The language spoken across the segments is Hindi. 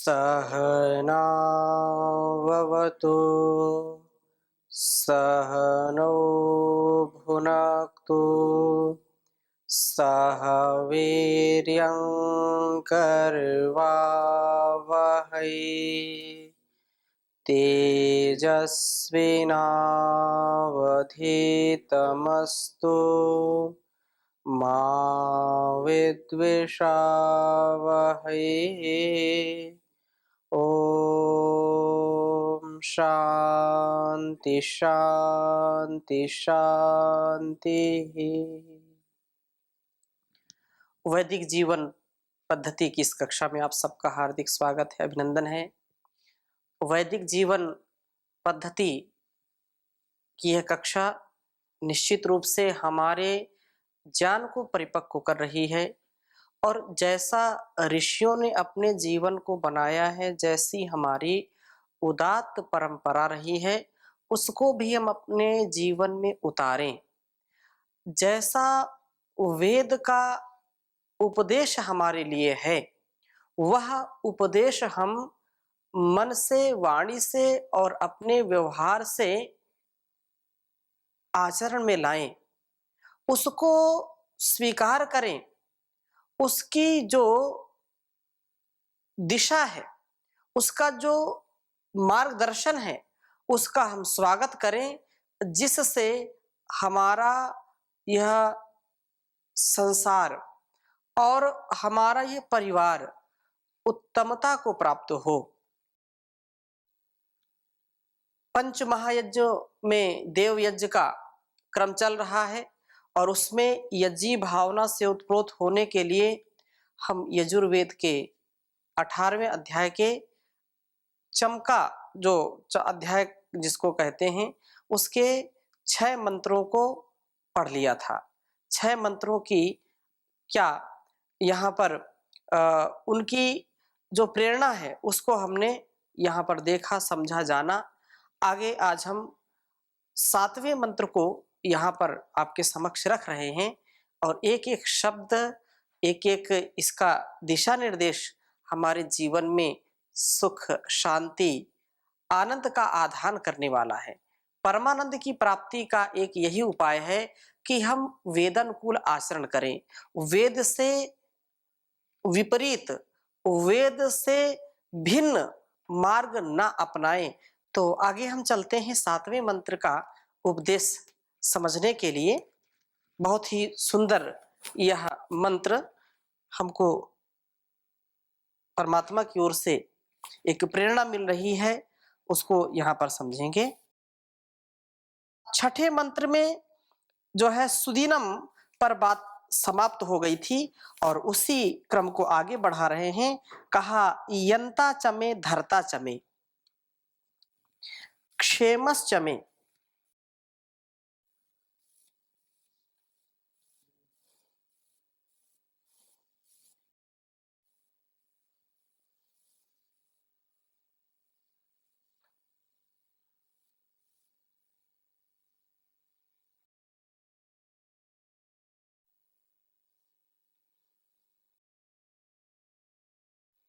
सहनाववतु सहनौ भुनक्तु सह वीर्यं कर्वावहै तेजस्विनावधीतमस्तु मा विद्विषावहै। ओम शांति शांति शांति। वैदिक जीवन पद्धति की इस कक्षा में आप सबका हार्दिक स्वागत है, अभिनंदन है। वैदिक जीवन पद्धति की यह कक्षा निश्चित रूप से हमारे ज्ञान को परिपक्व कर रही है और जैसा ऋषियों ने अपने जीवन को बनाया है, जैसी हमारी उदात्त परंपरा रही है, उसको भी हम अपने जीवन में उतारें। जैसा वेद का उपदेश हमारे लिए है, वह उपदेश हम मन से, वाणी से और अपने व्यवहार से आचरण में लाएं, उसको स्वीकार करें, उसकी जो दिशा है, उसका जो मार्गदर्शन है, उसका हम स्वागत करें, जिससे हमारा यह संसार और हमारा यह परिवार उत्तमता को प्राप्त हो। पंच महायज्ञ में देव यज्ञ का क्रम चल रहा है और उसमें यज्ञी भावना से उत्प्रोत होने के लिए हम यजुर्वेद के 18वें अध्याय के चमका जो अध्याय जिसको कहते हैं, उसके 6 मंत्रों को पढ़ लिया था। 6 मंत्रों की क्या यहाँ पर उनकी जो प्रेरणा है उसको हमने यहाँ पर देखा, समझा, जाना। आगे आज हम 7वें मंत्र को यहाँ पर आपके समक्ष रख रहे हैं और एक एक शब्द, एक एक इसका दिशा निर्देश हमारे जीवन में सुख, शांति, आनंद का आधान करने वाला है। परमानंद की प्राप्ति का एक यही उपाय है कि हम वेदानुकूल आचरण करें, वेद से विपरीत, वेद से भिन्न मार्ग न अपनाएं। तो आगे हम चलते हैं 7वें मंत्र का उपदेश समझने के लिए। बहुत ही सुंदर यह मंत्र हमको परमात्मा की ओर से एक प्रेरणा मिल रही है, उसको यहाँ पर समझेंगे। 6ठे मंत्र में जो है सुदीनम पर बात समाप्त हो गई थी और उसी क्रम को आगे बढ़ा रहे हैं। कहा यंता चमे धरता चमे क्षेमस चमे।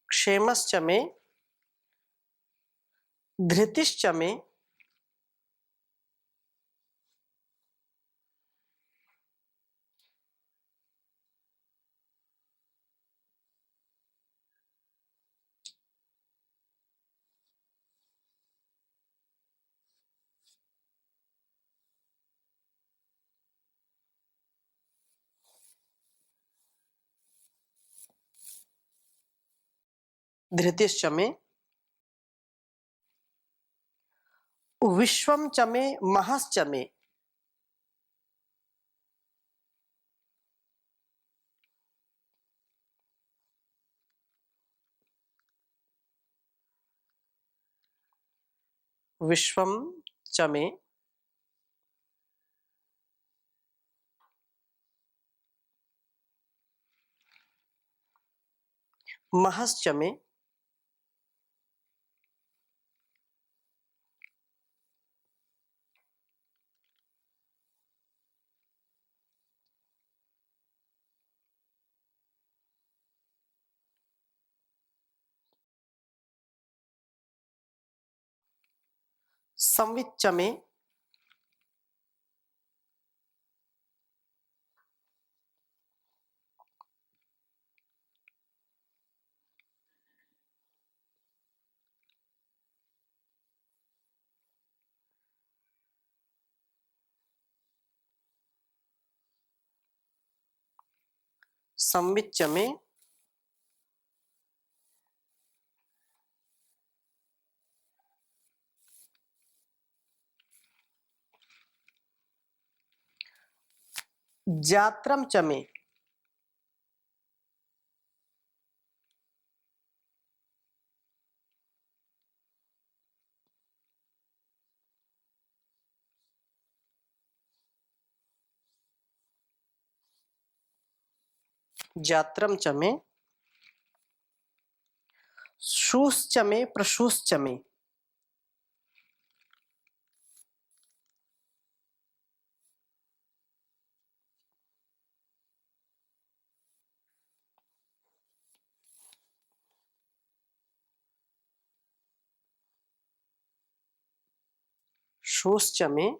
क्षेमश्चमे धृतिश्चमे धृतिश्चमे विश्वम चमे महश्चमे। विश्वम चमे महश्चमे संविच्चमे, संविच्चमे, जात्रम चमे, जात्रम चमे, शूश्चमे, प्रशूश्चमे, शूश्चमे,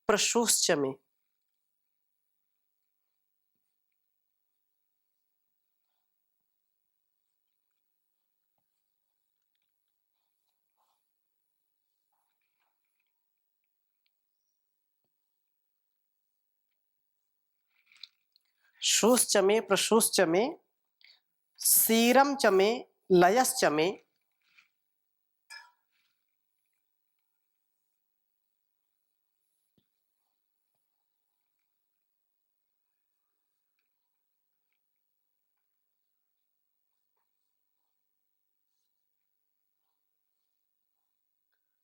प्रशूश्चमे, शूश्चमे, प्रशूश्चमे, सीरम चमे, लयश्चमे,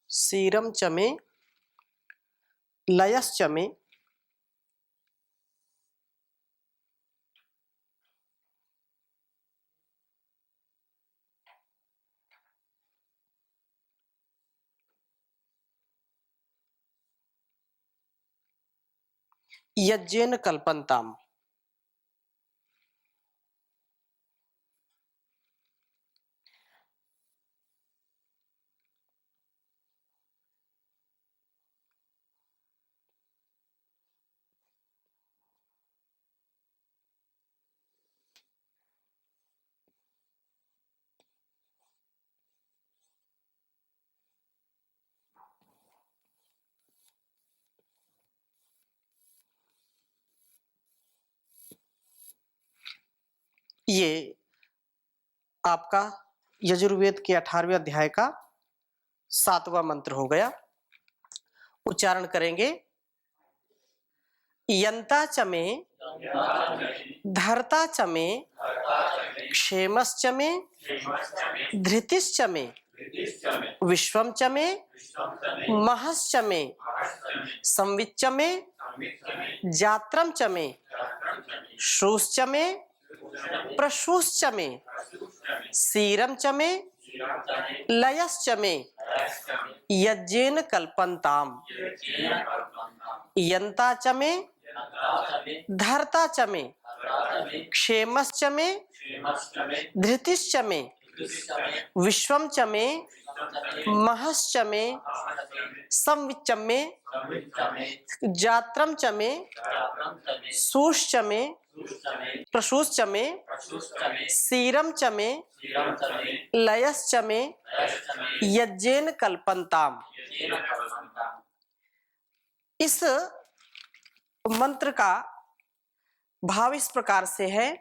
सीरम चमे, लयश्चमे, यज्ञेन कल्पन्ताम्। ये आपका यजुर्वेद के 18वें अध्याय का 7वां मंत्र हो गया। उच्चारण करेंगे। यंता चमे, धर्ता चमे, क्षेमश्चमे, धृतिश्चमे, विश्वम चमे, महश्चमे, संविच्चमे, जात्रम चमे, शूश्चमे, प्रशूश्चमे, सीरम चमे, लयश्चमे, यज्ञेन कल्पन्ताम्। यंता चमे, धर्ता चमे, क्षेमश्चमे, धृतिश्चमे, विश्वम चमे, महश्चमे, संविच्चमे, जात्रम चमे, शूश्चमे, प्रशूश्चमे, सीरम चमे, लयश्चमे, यज्ञेन कल्पन्ताम्। इस मंत्र का भाव इस प्रकार से है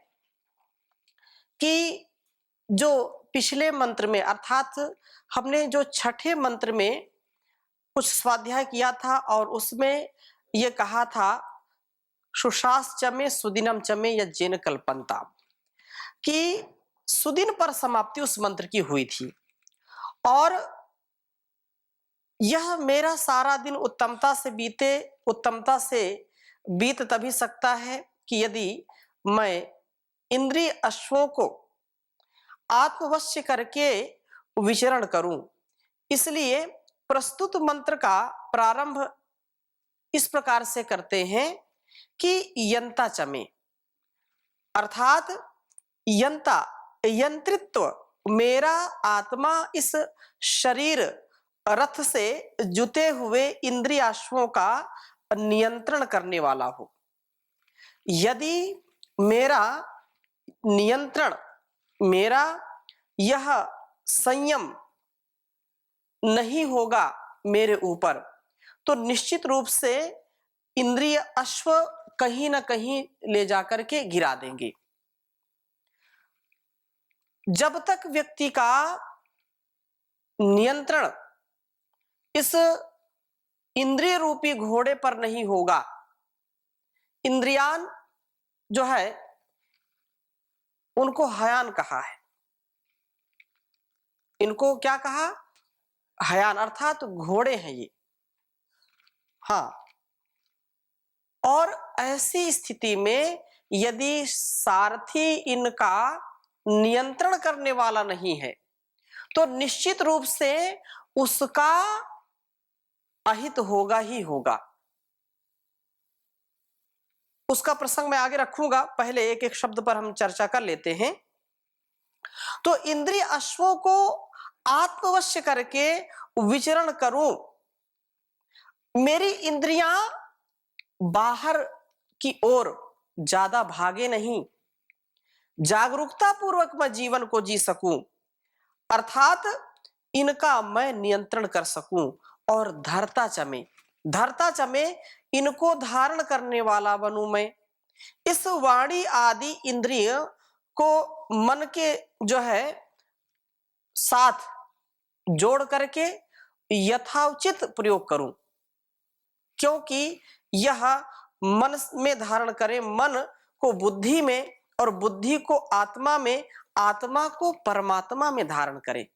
कि जो पिछले मंत्र में अर्थात हमने जो छठे मंत्र में कुछ स्वाध्याय किया था और उसमें यह कहा था सुशास चमे सुदिनम चमे यज्ञेन कल्पन्ताम्, कि सुदिन पर समाप्ति उस मंत्र की हुई थी और यह मेरा सारा दिन उत्तमता से बीत तभी सकता है कि यदि मैं इंद्रिय अश्वों को आत्मवश्य करके विचरण करूं। इसलिए प्रस्तुत मंत्र का प्रारंभ इस प्रकार से करते हैं कि यंता चमे, अर्थात यंता, यंत्रित्व, मेरा आत्मा इस शरीर रथ से जुते हुए इंद्रियाश्वों का नियंत्रण करने वाला हो। यदि मेरा नियंत्रण, मेरा यह संयम नहीं होगा मेरे ऊपर, तो निश्चित रूप से इंद्रिय अश्व कहीं ना कहीं ले जाकर के गिरा देंगे। जब तक व्यक्ति का नियंत्रण इस इंद्रिय रूपी घोड़े पर नहीं होगा, इंद्रियान जो है उनको हयान कहा है। इनको क्या कहा? हयान, अर्थात घोड़े हैं ये। हाँ, और ऐसी स्थिति में यदि सारथी इनका नियंत्रण करने वाला नहीं है, तो निश्चित रूप से उसका अहित होगा ही होगा। उसका प्रसंग मैं आगे रखूंगा, पहले एक एक शब्द पर हम चर्चा कर लेते हैं। तो इंद्रिय अश्वों को आत्मवश्य करके विचरण करूं, मेरी इंद्रियां बाहर की ओर ज्यादा भागे नहीं, जागरूकता पूर्वक मैं जीवन को जी सकूं, अर्थात इनका मैं नियंत्रण कर सकूं और धरता चमे इनको धारण करने वाला बनूं मैं। इस वाणी आदि इंद्रिय को मन के जो है साथ जोड़ करके यथाउचित प्रयोग करूं, क्योंकि यह मन में धारण करे, मन को बुद्धि में और बुद्धि को आत्मा में, आत्मा को परमात्मा में धारण करे।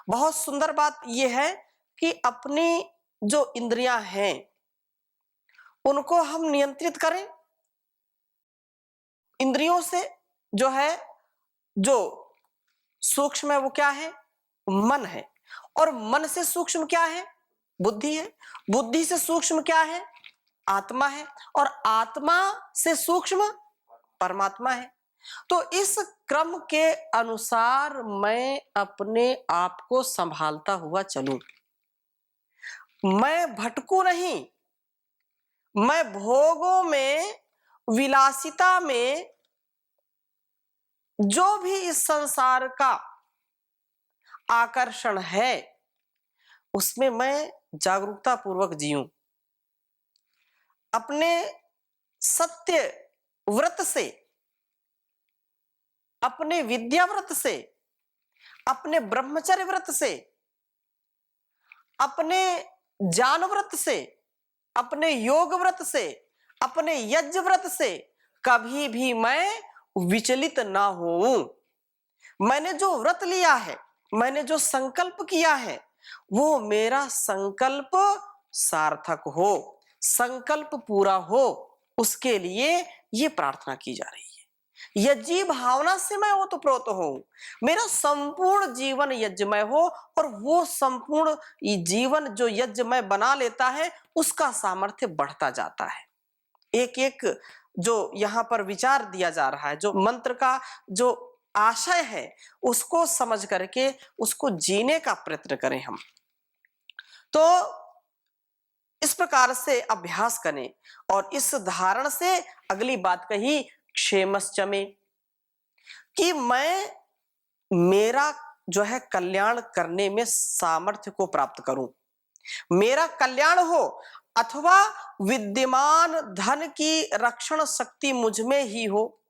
बहुत सुंदर बात यह है कि अपनी जो इंद्रियां हैं उनको हम नियंत्रित करें। इंद्रियों से जो है, जो सूक्ष्म है वो क्या है? मन है। और मन से सूक्ष्म क्या है? बुद्धि है। बुद्धि से सूक्ष्म क्या है? आत्मा है। और आत्मा से सूक्ष्म परमात्मा है। तो इस क्रम के अनुसार मैं अपने आप को संभालता हुआ चलूं, मैं भटकू नहीं, मैं भोगों में, विलासिता में, जो भी इस संसार का आकर्षण है उसमें मैं जागरूकता पूर्वक जीऊं, अपने सत्य व्रत से, अपने विद्या व्रत से, अपने ब्रह्मचर्य व्रत से, अपने ज्ञान व्रत से, अपने योग व्रत से, अपने यज्ञ व्रत से कभी भी मैं विचलित ना होऊं। मैंने जो व्रत लिया है, मैंने जो संकल्प किया है, वो मेरा संकल्प सार्थक हो, संकल्प पूरा हो, उसके लिए ये प्रार्थना की जा रही है। यज्ञ भावना से मैं ओतप्रोत हूं, मेरा संपूर्ण जीवन यज्ञमय हो, और वो संपूर्ण जीवन जो यज्ञमय बना लेता है उसका सामर्थ्य बढ़ता जाता है। एक एक जो यहाँ पर विचार दिया जा रहा है, जो मंत्र का जो आशय है, उसको समझ करके उसको जीने का प्रयत्न करें हम। तो इस प्रकार से अभ्यास करें, और इस धारण से अगली बात कही क्षेमश्चमे, कि मैं मेरा जो है कल्याण करने में सामर्थ्य को प्राप्त करूं, मेरा कल्याण हो, अथवा विद्यमान धन की रक्षण शक्ति मुझ में ही हो।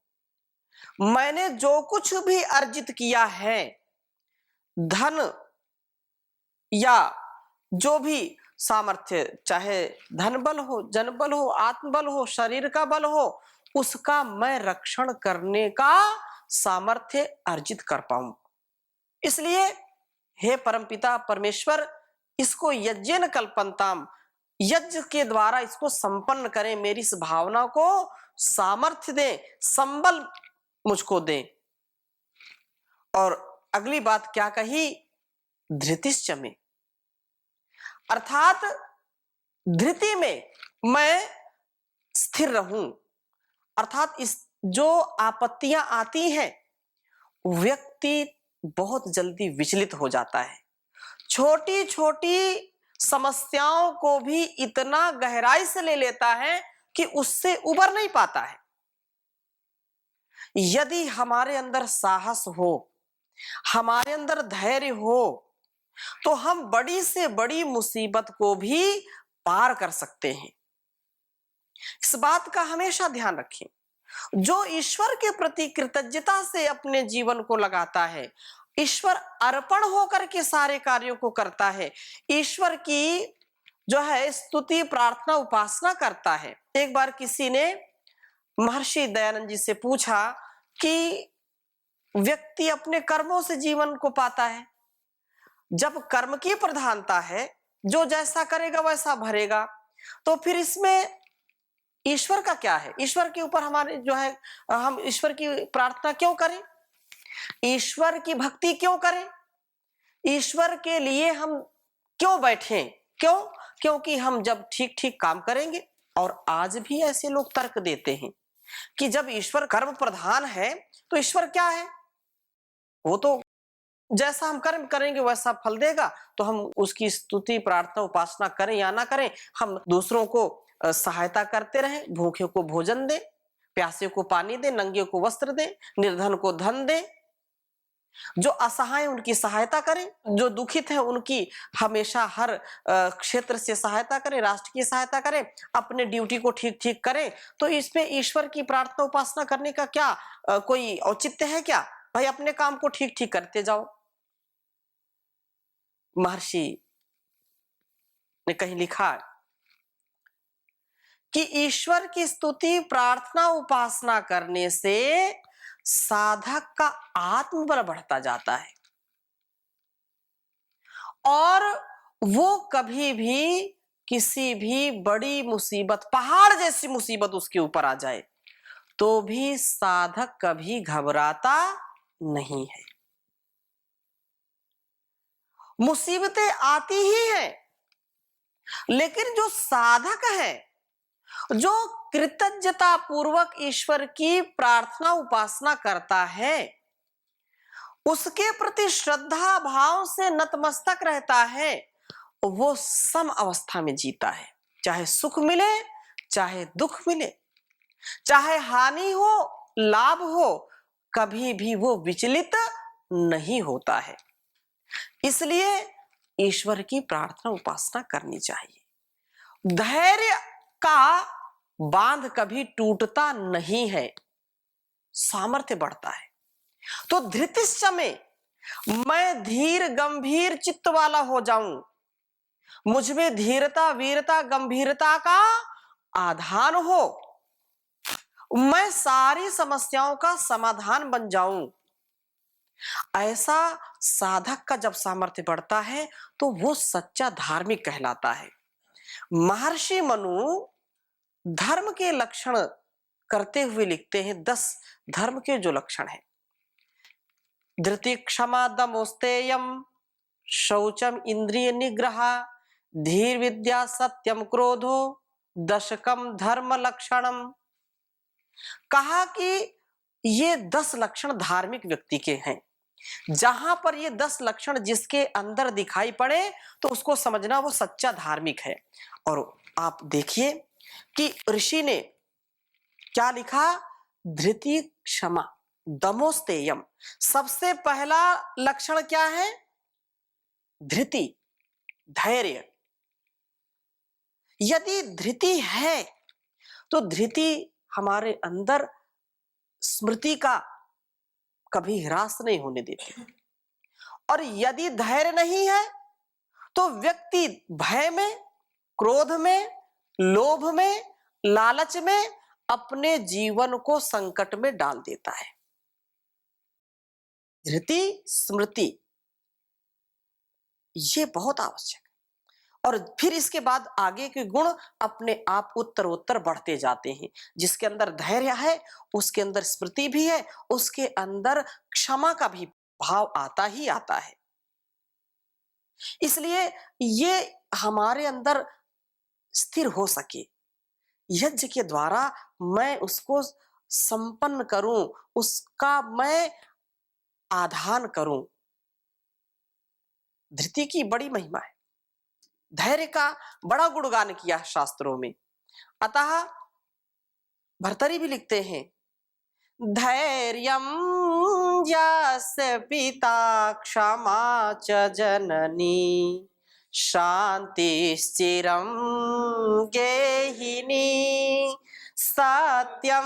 मैंने जो कुछ भी अर्जित किया है, धन या जो भी सामर्थ्य, चाहे धन बल हो, जन बल हो, आत्मबल हो, शरीर का बल हो, उसका मैं रक्षण करने का सामर्थ्य अर्जित कर पाऊं। इसलिए हे परमपिता परमेश्वर, इसको यज्ञेन कल्पन्ताम, यज्ञ के द्वारा इसको संपन्न करें, मेरी इस भावना को सामर्थ्य दें, संबल मुझको दें। और अगली बात क्या कही? धृतिश्चमे, अर्थात धृति में मैं स्थिर रहूं, अर्थात इस जो आपत्तियां आती हैं, व्यक्ति बहुत जल्दी विचलित हो जाता है। छोटी छोटी समस्याओं को भी इतना गहराई से ले लेता है कि उससे उबर नहीं पाता है। यदि हमारे अंदर साहस हो, हमारे अंदर धैर्य हो, तो हम बड़ी से बड़ी मुसीबत को भी पार कर सकते हैं। इस बात का हमेशा ध्यान रखें। जो ईश्वर के प्रति कृतज्ञता से अपने जीवन को लगाता है, ईश्वर अर्पण होकर के सारे कार्यों को करता है, ईश्वर की जो है स्तुति प्रार्थना उपासना करता है। एक बार किसी ने महर्षि दयानंद जी से पूछा कि व्यक्ति अपने कर्मों से जीवन को पाता है, जब कर्म की प्रधानता है, जो जैसा करेगा वैसा भरेगा, तो फिर इसमें ईश्वर का क्या है? ईश्वर के ऊपर हमारे जो है हम ईश्वर की प्रार्थना क्यों करें? ईश्वर की भक्ति क्यों करें? ईश्वर के लिए हम क्यों बैठे? क्यों? क्योंकि हम जब ठीक ठीक काम करेंगे, और आज भी ऐसे लोग तर्क देते हैं कि जब ईश्वर कर्म प्रधान है तो ईश्वर क्या है? वो तो जैसा हम कर्म करेंगे वैसा फल देगा, तो हम उसकी स्तुति प्रार्थना उपासना करें या ना करें, हम दूसरों को सहायता करते रहें, भूखे को भोजन दें, प्यासे को पानी दें, नंगे को वस्त्र दें, निर्धन को धन दें, जो असहाय उनकी सहायता करें, जो दुखित है उनकी हमेशा हर क्षेत्र से सहायता करें, राष्ट्र की सहायता करें, अपने ड्यूटी को ठीक ठीक करें। तो इसमें ईश्वर की प्रार्थना उपासना करने का क्या कोई औचित्य है क्या? भाई अपने काम को ठीक ठीक करते जाओ। महर्षि ने कहीं लिखा कि ईश्वर की स्तुति प्रार्थना उपासना करने से साधक का आत्मबल बढ़ता जाता है, और वो कभी भी किसी भी बड़ी मुसीबत, पहाड़ जैसी मुसीबत उसके ऊपर आ जाए तो भी साधक कभी घबराता नहीं है। मुसीबतें आती ही हैं, लेकिन जो साधक है, जो कृतज्ञता पूर्वक ईश्वर की प्रार्थना उपासना करता है, उसके प्रति श्रद्धा भाव से नतमस्तक रहता है, वो सम अवस्था में जीता है। चाहे सुख मिले, चाहे दुख मिले, चाहे हानि हो, लाभ हो, कभी भी वो विचलित नहीं होता है। इसलिए ईश्वर की प्रार्थना उपासना करनी चाहिए। धैर्य का बांध कभी टूटता नहीं है, सामर्थ्य बढ़ता है। तो धृतिश्च में मैं धीर गंभीर चित्त वाला हो जाऊं, मुझमें धीरता वीरता गंभीरता का आधान हो, मैं सारी समस्याओं का समाधान बन जाऊं, ऐसा साधक का जब सामर्थ्य बढ़ता है तो वो सच्चा धार्मिक कहलाता है। महर्षि मनु धर्म के लक्षण करते हुए लिखते हैं 10 धर्म के जो लक्षण हैं। धृति क्षमा दमोस्तेयम, शौचम इंद्रिय निग्रह, धीर विद्या सत्यम क्रोधो, दशकम धर्म लक्षणम। कहा कि ये 10 लक्षण धार्मिक व्यक्ति के हैं। जहां पर ये 10 लक्षण जिसके अंदर दिखाई पड़े तो उसको समझना वो सच्चा धार्मिक है। और आप देखिए कि ऋषि ने क्या लिखा? धृति क्षमा दमोस्तेयम। सबसे पहला लक्षण क्या है? धृति, धैर्य। यदि धृति है तो धृति हमारे अंदर स्मृति का कभी ह्रास नहीं होने देती, और यदि धैर्य नहीं है तो व्यक्ति भय में, क्रोध में, लोभ में, लालच में अपने जीवन को संकट में डाल देता है। धृति, स्मृति, ये बहुत आवश्यक है। और फिर इसके बाद आगे के गुण अपने आप उत्तरोत्तर बढ़ते जाते हैं। जिसके अंदर धैर्य है उसके अंदर स्मृति भी है, उसके अंदर क्षमा का भी भाव आता ही आता है। इसलिए ये हमारे अंदर स्थिर हो सके, यज्ञ के द्वारा मैं उसको संपन्न करूं, उसका मैं आधान करूं, धृति की बड़ी महिमा है, धैर्य का बड़ा गुणगान किया है शास्त्रों में। अतः भर्तरी भी लिखते हैं, धैर्यं यस्य पिता क्षमा च जननी शान्तिश्चिरं गेहिनी सत्यं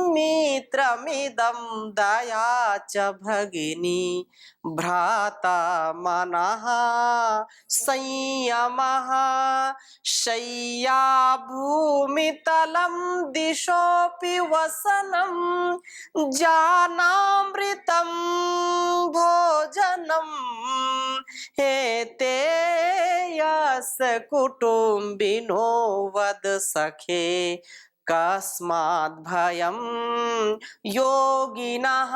मित्रमिदं दया च भगिनी भ्राता मनः संयमः शय्या भूमितलं दिशोऽपि वसनं ज्ञानामृतं भोजनं हेते यस्य कुटुम्बिनो वद सखे कस्माद् भयं योगिनः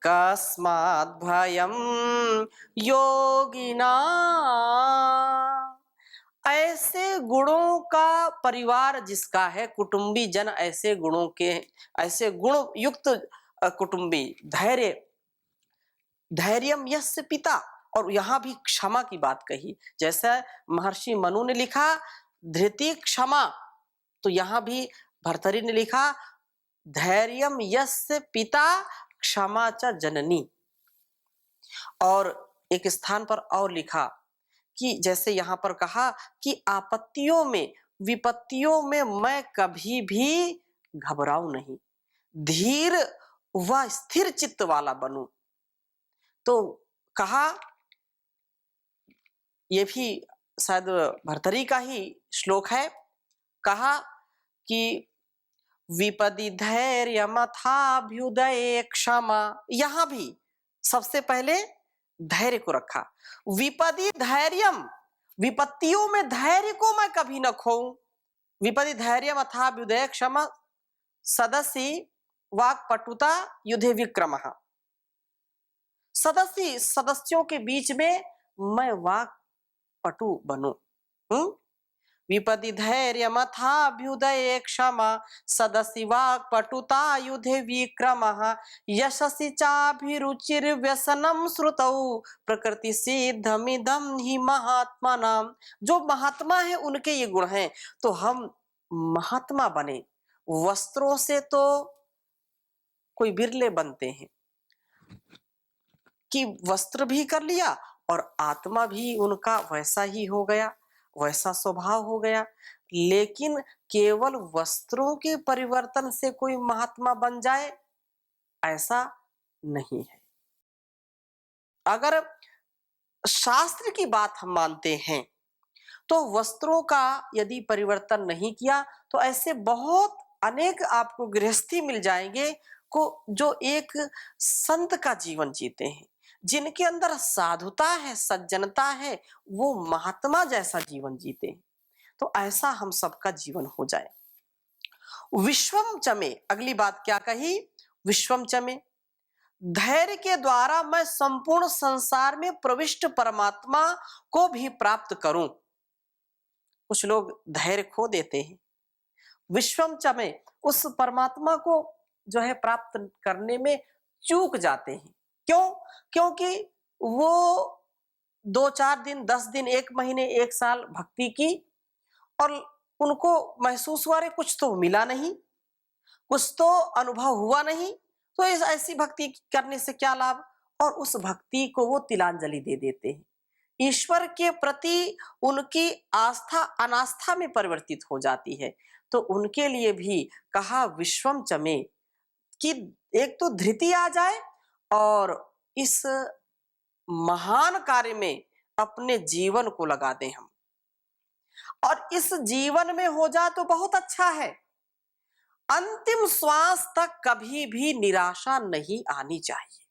कस्माद् भयं योगिना। ऐसे गुणों का परिवार जिसका है, कुटुंबी जन ऐसे गुणों के, ऐसे गुण युक्त कुटुंबी, धैर्य, धैर्यम यस्य पिता, और यहाँ भी क्षमा की बात कही, जैसा महर्षि मनु ने लिखा धृति क्षमा, तो यहाँ भी भर्तरी ने लिखा धैर्यम यस्य पिता क्षमा च जननी। और एक स्थान पर और लिखा कि जैसे यहाँ पर कहा कि आपत्तियों में, विपत्तियों में मैं कभी भी घबराऊं नहीं, धीर व स्थिर चित्त वाला बनूं। तो कहा, ये भी शायद भर्तरी का ही श्लोक है, कहा कि विपदि धैर्यमथाभ्युदये क्षमा, यहां भी सबसे पहले धैर्य को रखा। विपदि धैर्यम, विपत्तियों में धैर्य को मैं कभी न खोऊं। विपदि धैर्यम अथाभ्युदये क्षमा सदसि वाक्पटुता युधे विक्रमः, सदस्य सदस्यों के बीच में मैं वाक्पटु बनूं। विपदि धैर्यमथाभ्युदये क्षमा सदसि वाक्पटुता युधे विक्रमः यशसि चाभिरुचिर्व्यसनं श्रुतौ प्रकृति सिद्धमिदं हि महात्मनाम। जो महात्मा है उनके ये गुण हैं, तो हम महात्मा बने। वस्त्रों से तो कोई बिरले बनते हैं कि वस्त्र भी कर लिया और आत्मा भी उनका वैसा ही हो गया, वैसा स्वभाव हो गया, लेकिन केवल वस्त्रों के परिवर्तन से कोई महात्मा बन जाए ऐसा नहीं है। अगर शास्त्र की बात हम मानते हैं तो वस्त्रों का यदि परिवर्तन नहीं किया तो ऐसे बहुत अनेक आपको गृहस्थी मिल जाएंगे को जो एक संत का जीवन जीते हैं, जिनके अंदर साधुता है, सज्जनता है, वो महात्मा जैसा जीवन जीते हैं। तो ऐसा हम सबका जीवन हो जाए। विश्वम चमे, अगली बात क्या कही, विश्वम चमे, धैर्य के द्वारा मैं संपूर्ण संसार में प्रविष्ट परमात्मा को भी प्राप्त करूं। कुछ लोग धैर्य खो देते हैं, विश्वम चमे, उस परमात्मा को जो है प्राप्त करने में चूक जाते हैं। क्यों? क्योंकि वो 2-4 दिन, 10 दिन, 1 महीने, 1 साल भक्ति की और उनको महसूस हुआ रे कुछ तो मिला नहीं, कुछ तो अनुभव हुआ नहीं, तो ऐसी भक्ति करने से क्या लाभ, और उस भक्ति को वो तिलांजलि दे देते हैं। ईश्वर के प्रति उनकी आस्था अनास्था में परिवर्तित हो जाती है। तो उनके लिए भी कहा विश्वम चमे, कि एक तो धृति आ जाए और इस महान कार्य में अपने जीवन को लगा दें हम, और इस जीवन में हो जाए तो बहुत अच्छा है। अंतिम श्वास तक कभी भी निराशा नहीं आनी चाहिए,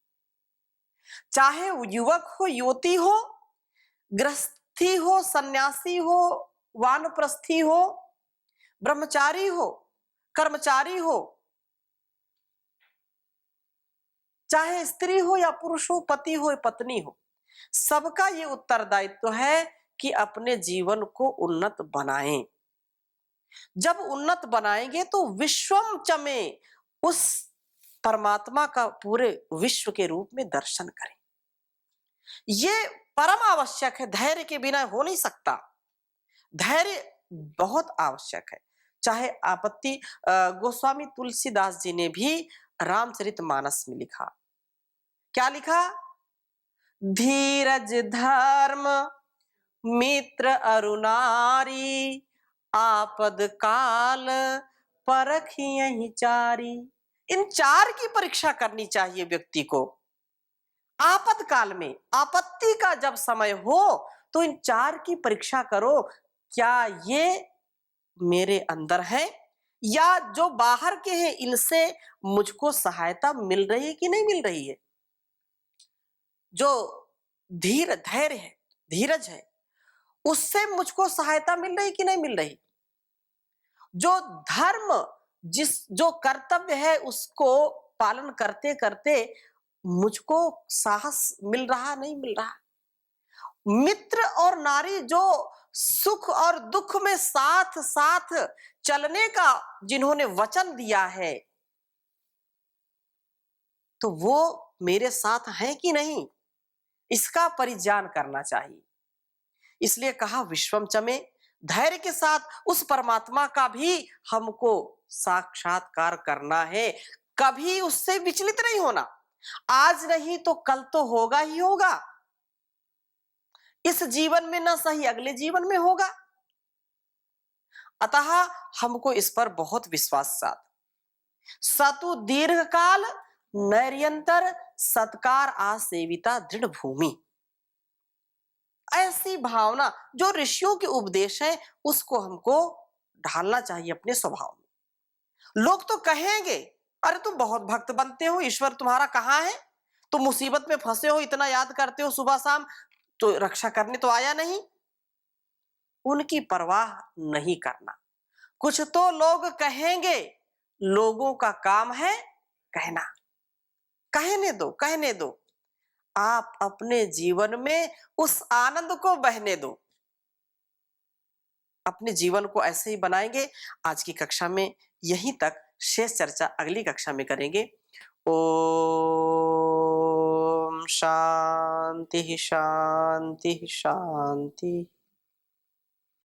चाहे वो युवक हो, युवती हो, गृहस्थी हो, सन्यासी हो, वानप्रस्थी हो, ब्रह्मचारी हो, कर्मचारी हो, चाहे स्त्री हो या पुरुष हो, पति हो या पत्नी हो, सबका ये उत्तरदायित्व है कि अपने जीवन को उन्नत बनाएं। जब उन्नत बनाएंगे तो विश्वम चमे, उस परमात्मा का पूरे विश्व के रूप में दर्शन करें। ये परम आवश्यक है, धैर्य के बिना हो नहीं सकता। धैर्य बहुत आवश्यक है। चाहे आपत्ति गोस्वामी तुलसीदास जी ने भी रामचरितमानस में लिखा, क्या लिखा? धीरज धर्म मित्र अरुनारी, आपद काल परखियहि चारी। इन चार की परीक्षा करनी चाहिए व्यक्ति को। आपातकाल में, आपत्ति का जब समय हो, तो इन चार की परीक्षा करो, क्या ये मेरे अंदर है या जो बाहर के हैं इनसे मुझको सहायता मिल रही है कि नहीं मिल रही है। जो धैर्य है, धीरज है, उससे मुझको सहायता मिल रही कि नहीं मिल रही। जो धर्म, जो कर्तव्य है उसको पालन करते करते मुझको साहस मिल रहा नहीं मिल रहा। मित्र और नारी जो सुख और दुख में साथ साथ चलने का जिन्होंने वचन दिया है, तो वो मेरे साथ हैं कि नहीं, इसका परिज्ञान करना चाहिए। इसलिए कहा विश्वम चमे, धैर्य के साथ उस परमात्मा का भी हमको साक्षात्कार करना है। कभी उससे विचलित नहीं होना। आज नहीं तो कल तो होगा ही होगा। इस जीवन में ना सही अगले जीवन में होगा। अतः हमको इस पर बहुत विश्वास साथ। सतु दीर्घ काल नैर्यंतर सत्कार आसेविता दृढ़ भूमि। ऐसी भावना जो ऋषियों के उपदेश है उसको हमको ढालना चाहिए अपने स्वभाव में। लोग तो कहेंगे, अरे तुम बहुत भक्त बनते हो, ईश्वर तुम्हारा कहाँ है, तुम मुसीबत में फंसे हो, इतना याद करते हो सुबह शाम, तो रक्षा करने तो आया नहीं। उनकी परवाह नहीं करना। कुछ तो लोग कहेंगे, लोगों का काम है कहना। कहने दो, कहने दो। आप अपने जीवन में उस आनंद को बहने दो। अपने जीवन को ऐसे ही बनाएंगे। आज की कक्षा में यहीं तक, शेष चर्चा अगली कक्षा में करेंगे। ओम शांति शांति शांति।